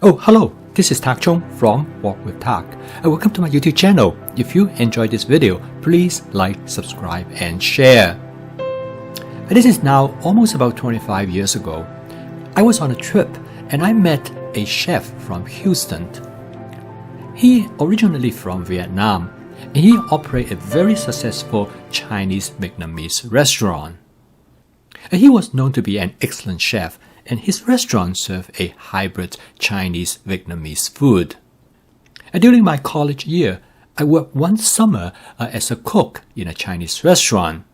Oh, hello, this is Tak Chung from Walk with Tak. Welcome to my YouTube channel. If you enjoyed this video, please like, subscribe, and share. This is now almost about 25 years ago. I was on a trip and I met a chef from Houston. He originally from Vietnam and he operated a very successful Chinese-Vietnamese restaurant. He was known to be an excellent chef, and his restaurant served a hybrid Chinese-Vietnamese food. During my college year, I worked one summer as a cook in a Chinese restaurant.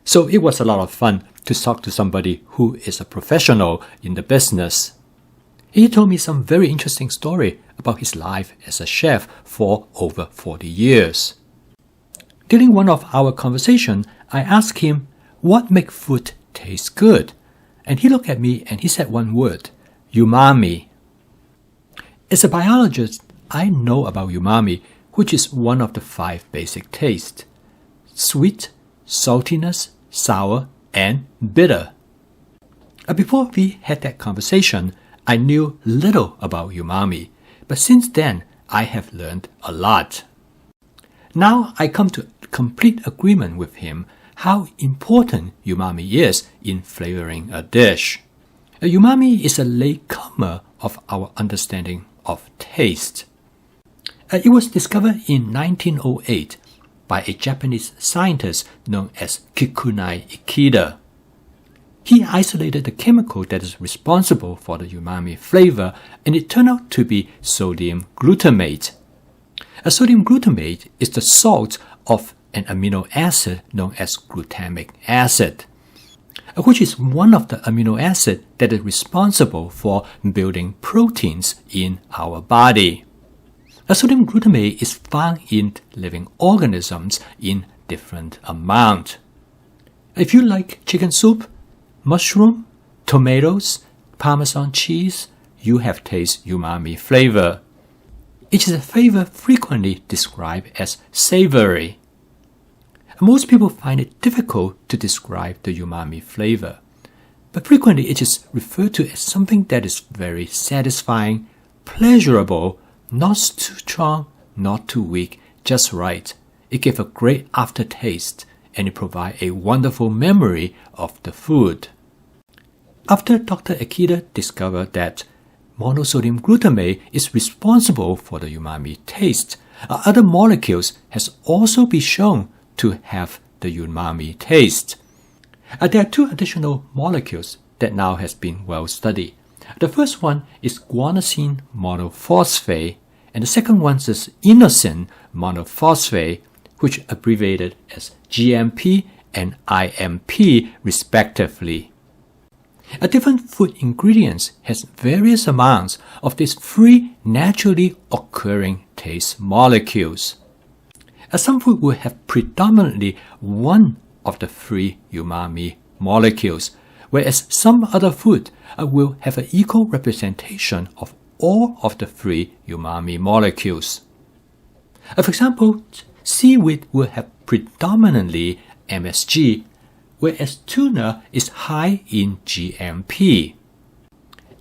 So it was a lot of fun to talk to somebody who is a professional in the business. He told me some very interesting story about his life as a chef for over 40 years. During one of our conversations, I asked him what makes food taste good. And he looked at me and he said one word, umami. As a biologist, I know about umami, which is one of the 5 basic tastes: sweet, saltiness, sour, and bitter. Before we had that conversation, I knew little about umami, but since then, I have learned a lot. Now I come to complete agreement with him how important umami is in flavoring a dish. Umami is a latecomer of our understanding of taste. It was discovered in 1908 by a Japanese scientist known as Kikunai Ikeda. He isolated the chemical that is responsible for the umami flavor, and it turned out to be sodium glutamate. Sodium glutamate is the salt of an amino acid known as glutamic acid, which is one of the amino acids that is responsible for building proteins in our body. Sodium glutamate is found in living organisms in different amount. If you like chicken soup, mushroom, tomatoes, Parmesan cheese, you have tasted umami flavor. It is a flavor frequently described as savory. Most people find it difficult to describe the umami flavor, but frequently it is referred to as something that is very satisfying, pleasurable, not too strong, not too weak, just right. It gives a great aftertaste and it provides a wonderful memory of the food. After Dr. Ikeda discovered that monosodium glutamate is responsible for the umami taste, other molecules has also been shown to have the umami taste. There are 2 additional molecules that now has been well studied. The first one is guanosine monophosphate, and the second one is inosine monophosphate, which abbreviated as GMP and IMP respectively. Different food ingredients has various amounts of these 3 naturally occurring taste molecules. Some food will have predominantly one of the 3 umami molecules, whereas some other food will have an equal representation of all of the 3 umami molecules. For example, seaweed will have predominantly MSG, whereas tuna is high in GMP.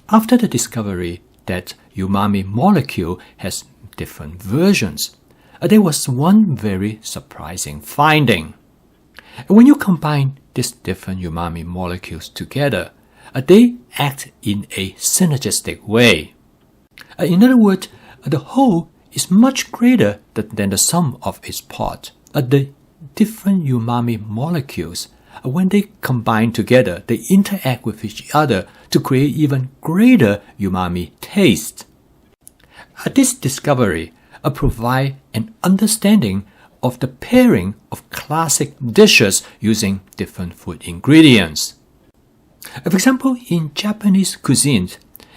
After the discovery that umami molecule has different versions, there was one very surprising finding. When you combine these different umami molecules together, they act in a synergistic way. In other words, the whole is much greater than the sum of its parts. The different umami molecules, when they combine together, they interact with each other to create even greater umami taste. This discovery provide an understanding of the pairing of classic dishes using different food ingredients. For example, in Japanese cuisine,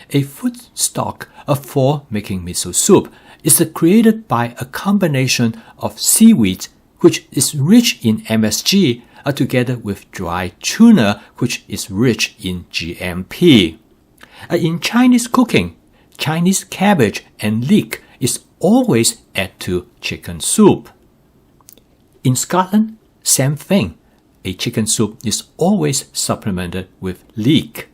a food stock for making miso soup is created by a combination of seaweed, which is rich in MSG, together with dry tuna, which is rich in GMP. In Chinese cooking, Chinese cabbage and leek is always added to chicken soup. In Scotland, same thing. A chicken soup is always supplemented with leek.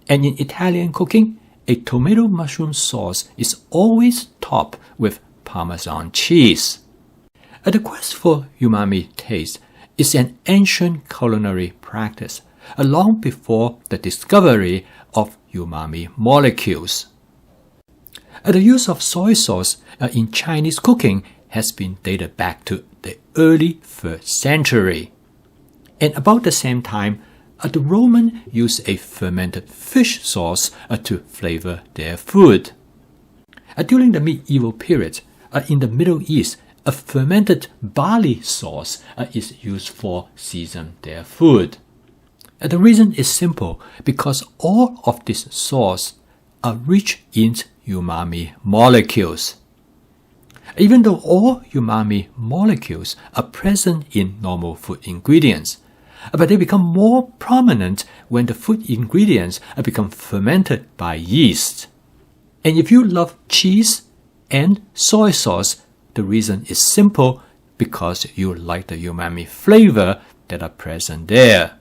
And in Italian cooking, a tomato mushroom sauce is always topped with Parmesan cheese. The quest for umami taste is an ancient culinary practice, long before the discovery of umami molecules. The use of soy sauce in Chinese cooking has been dated back to the early 1st century. And about the same time, the Romans used a fermented fish sauce to flavor their food. During the medieval period, in the Middle East, a fermented barley sauce is used for season their food. The reason is simple, because all of this sauce are rich in umami molecules. Even though all umami molecules are present in normal food ingredients, but they become more prominent when the food ingredients become fermented by yeast. And if you love cheese and soy sauce, the reason is simple, because you like the umami flavor that are present there.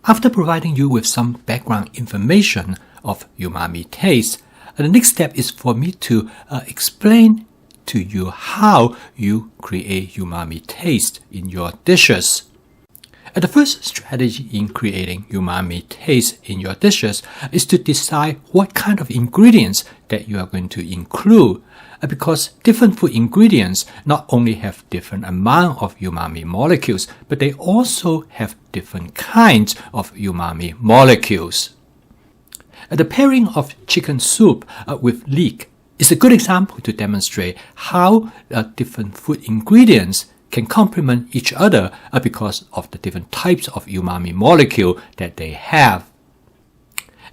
After providing you with some background information of umami taste, the next step is for me to explain to you how you create umami taste in your dishes. The first strategy in creating umami taste in your dishes is to decide what kind of ingredients that you are going to include, because different food ingredients not only have different amount of umami molecules, but they also have different kinds of umami molecules. The pairing of chicken soup with leek is a good example to demonstrate how different food ingredients can complement each other because of the different types of umami molecule that they have.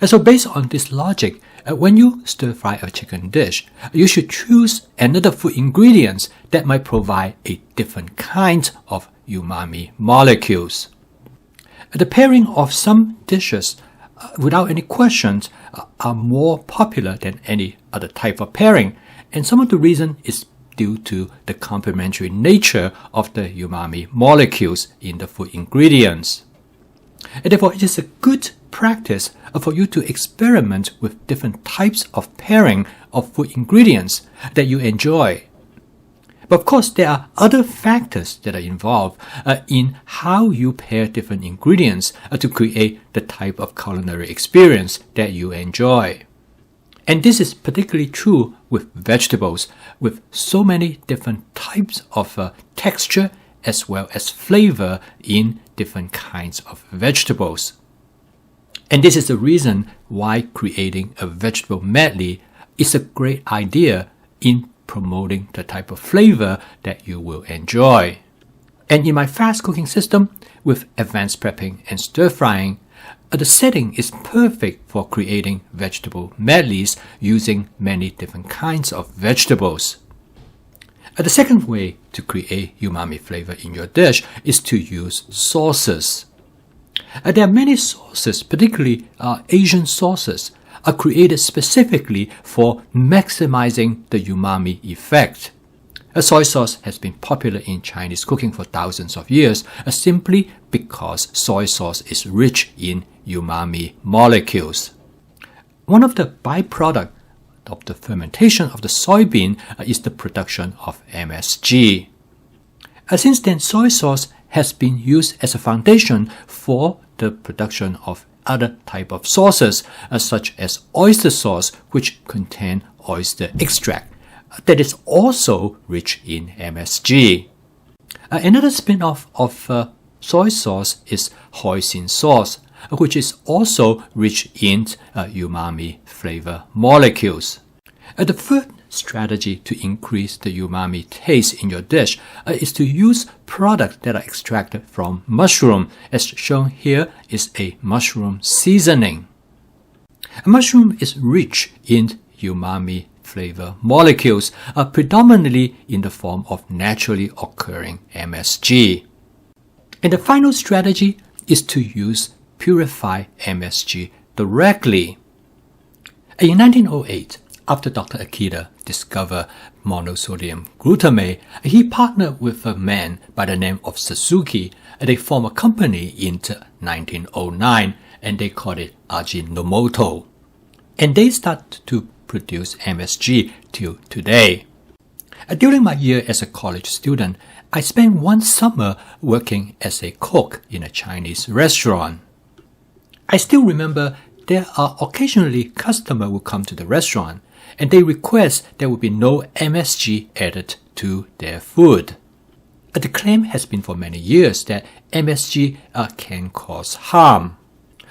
And so based on this logic, when you stir fry a chicken dish, you should choose another food ingredients that might provide a different kind of umami molecules. The pairing of some dishes, without any questions, are more popular than any other type of pairing, and some of the reason is due to the complementary nature of the umami molecules in the food ingredients. And therefore, it is a good practice for you to experiment with different types of pairing of food ingredients that you enjoy. But of course, there are other factors that are involved in how you pair different ingredients to create the type of culinary experience that you enjoy. And this is particularly true with vegetables, with so many different types of texture as well as flavor in different kinds of vegetables. And this is the reason why creating a vegetable medley is a great idea in promoting the type of flavor that you will enjoy. And in my fast cooking system with advanced prepping and stir frying, the setting is perfect for creating vegetable medleys using many different kinds of vegetables. The second way to create umami flavor in your dish is to use sauces. There are many sauces, particularly Asian sauces, are created specifically for maximizing the umami effect. A soy sauce has been popular in Chinese cooking for thousands of years simply because soy sauce is rich in umami molecules. One of the byproducts of the fermentation of the soybean is the production of MSG. Since then, soy sauce has been used as a foundation for the production of other type of sauces, such as oyster sauce, which contain oyster extract that is also rich in MSG. Another spin-off of soy sauce is hoisin sauce, which is also rich in umami flavor molecules. The third strategy to increase the umami taste in your dish is to use products that are extracted from mushroom. As shown here is a mushroom seasoning. A mushroom is rich in umami flavor molecules, predominantly in the form of naturally occurring MSG. And the final strategy is to use purified MSG directly. In 1908, after Dr. Akita discovered monosodium glutamate, he partnered with a man by the name of Suzuki. They formed a company in 1909 and they called it Ajinomoto. and they start to produce MSG till today. During my year as a college student, I spent one summer working as a cook in a Chinese restaurant. I still remember there are occasionally customers who come to the restaurant and they request there will be no MSG added to their food. The claim has been for many years that MSG can cause harm,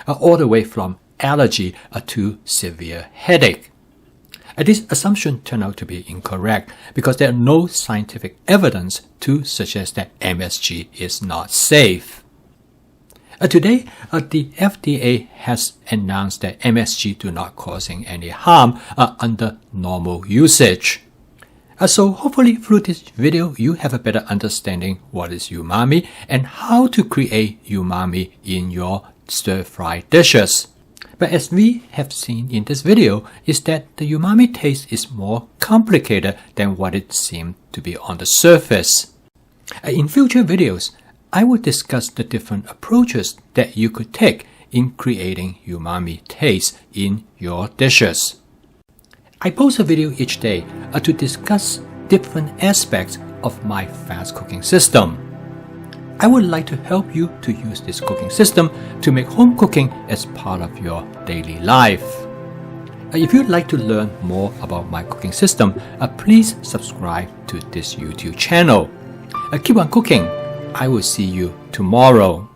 all the way from allergy to severe headache. This assumption turned out to be incorrect because there are no scientific evidence to suggest that MSG is not safe. Today, the FDA has announced that MSG do not causing any harm under normal usage. So hopefully through this video, you have a better understanding what is umami and how to create umami in your stir-fry dishes. But as we have seen in this video, is that the umami taste is more complicated than what it seemed to be on the surface. In future videos, I will discuss the different approaches that you could take in creating umami taste in your dishes. I post a video each day to discuss different aspects of my fast cooking system. I would like to help you to use this cooking system to make home cooking as part of your daily life. If you'd like to learn more about my cooking system, please subscribe to this YouTube channel. Keep on cooking. I will see you tomorrow.